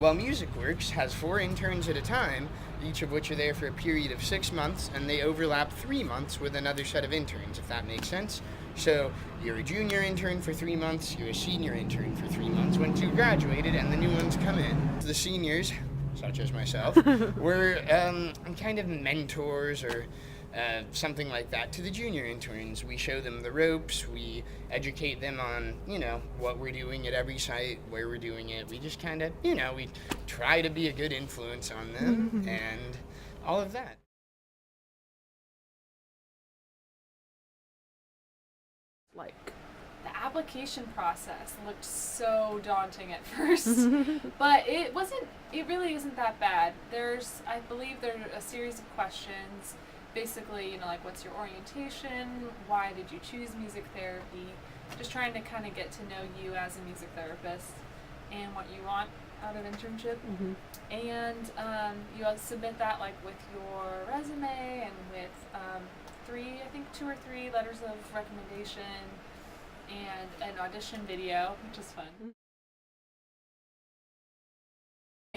Well, MusicWorx has 4 interns at a time, each of which are there for a period of 6 months, and they overlap 3 months with another set of interns, if that makes sense. So you're a junior intern for 3 months, you're a senior intern for 3 months once you graduated, and the new ones come in. The seniors, such as myself, were kind of mentors or something like that to the junior interns. We show them the ropes, we educate them on, what we're doing at every site, where we're doing it. We just kind of, we try to be a good influence on them and all of that. Like, the application process looked so daunting at first, but it really isn't that bad. I believe there's a series of questions. Basically, like, what's your orientation? Why did you choose music therapy? Just trying to kind of get to know you as a music therapist and what you want out of internship. And you submit that with your resume and with 2 or 3 letters of recommendation and an audition video, which is fun.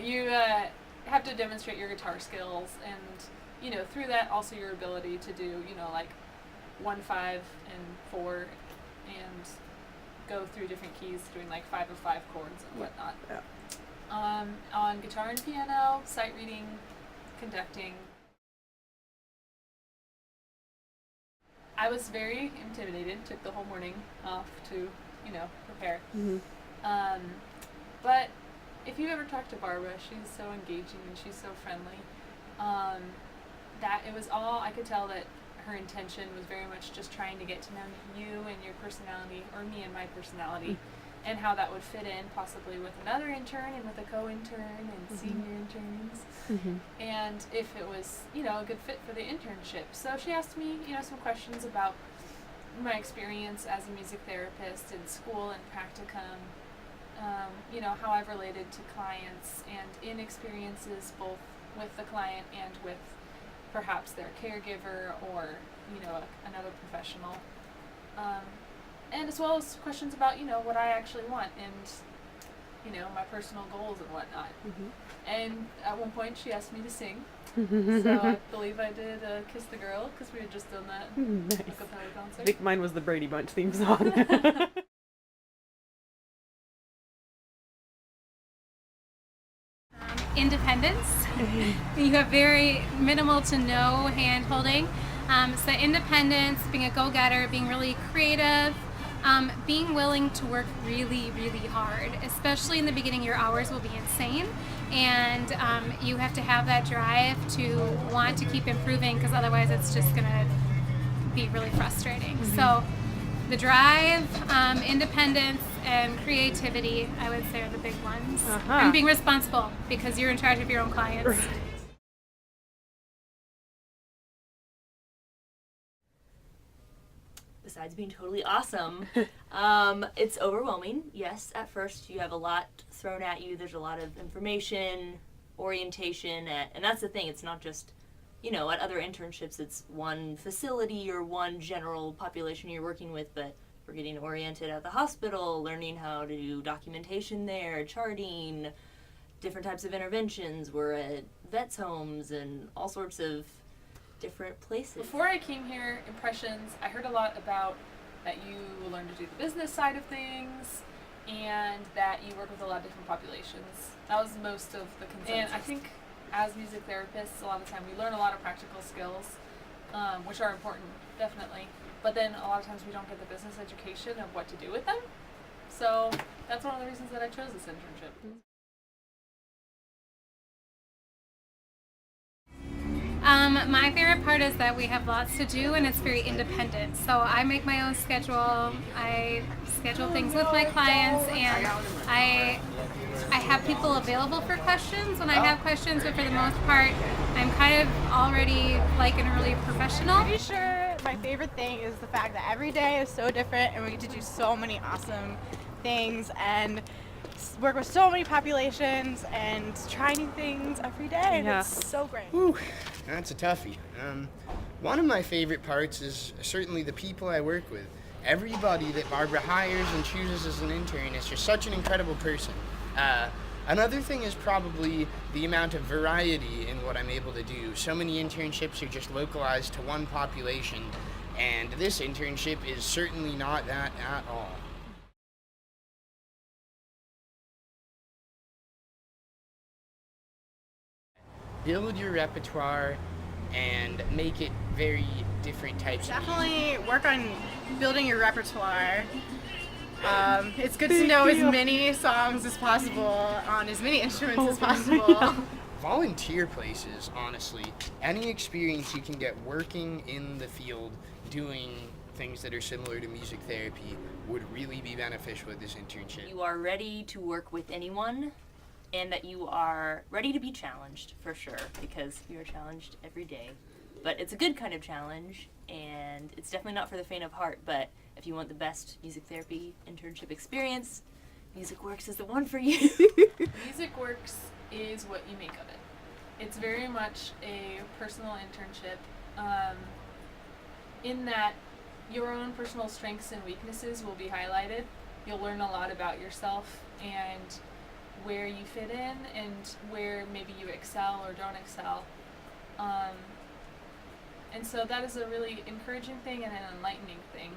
You have to demonstrate your guitar skills and through that, also your ability to do, 1, 5, and 4, and go through different keys, doing 5 of 5 chords and whatnot. yeah. On guitar and piano, sight reading, conducting. I was very intimidated, took the whole morning off to, prepare. But if you ever talk to Barbara, she's so engaging and she's so friendly. That it was all, I could tell that her intention was very much just trying to get to know you and your personality, or me and my personality, and how that would fit in possibly with another intern and with a co-intern and senior interns, and if it was, a good fit for the internship. So she asked me, some questions about my experience as a music therapist in school and practicum, how I've related to clients and in experiences both with the client and with perhaps their caregiver or, another professional. And as well as questions about, what I actually want and, my personal goals and whatnot. And at one point she asked me to sing. So I believe I did Kiss the Girl, because we had just done that Nice. a cappella concert. I think mine was the Brady Bunch theme song. Independence. You have very minimal to no hand holding. So independence, being a go-getter, being really creative, being willing to work really, really hard. Especially in the beginning, your hours will be insane, and you have to have that drive to want to keep improving, because otherwise it's just going to be really frustrating. So the drive, independence, and creativity, I would say, are the big ones. And being responsible, because you're in charge of your own clients. Besides being totally awesome, it's overwhelming. Yes, at first you have a lot thrown at you. There's a lot of information, orientation, and that's the thing. It's not just, at other internships, it's one facility or one general population you're working with, but we're getting oriented at the hospital, learning how to do documentation there, charting, different types of interventions. We're at vets' homes and all sorts of different places. Before I came here, impressions, I heard a lot about that you learn to do the business side of things and that you work with a lot of different populations. That was most of the consensus. And I think as music therapists, a lot of the time we learn a lot of practical skills, which are important, definitely. But then a lot of times we don't get the business education of what to do with them. So that's one of the reasons that I chose this internship. My favorite part is that we have lots to do and it's very independent. So I make my own schedule, I schedule things with my clients, and I have people available for questions when I have questions, but for the most part, I'm kind of already like an early professional. Pretty sure my favorite thing is the fact that every day is so different and we get to do so many awesome things and work with so many populations and try new things every day, and it's so great. Whew, that's a toughie. One of my favorite parts is certainly the people I work with. Everybody that Barbara hires and chooses as an intern is just such an incredible person. Another thing is probably the amount of variety in what I'm able to do. So many internships are just localized to one population, and this internship is certainly not that at all. Build your repertoire and make it very different types of music. Definitely work on building your repertoire. It's good to know as many songs as possible on as many instruments as possible. Volunteer places, honestly. Any experience you can get working in the field doing things that are similar to music therapy would really be beneficial with this internship. You are ready to work with anyone, and that you are ready to be challenged, for sure, because you're challenged every day. But it's a good kind of challenge, and it's definitely not for the faint of heart, but if you want the best music therapy internship experience, MusicWorx is the one for you. MusicWorx is what you make of it. It's very much a personal internship, in that your own personal strengths and weaknesses will be highlighted. You'll learn a lot about yourself and where you fit in and where maybe you excel or don't excel. And so that is a really encouraging thing and an enlightening thing.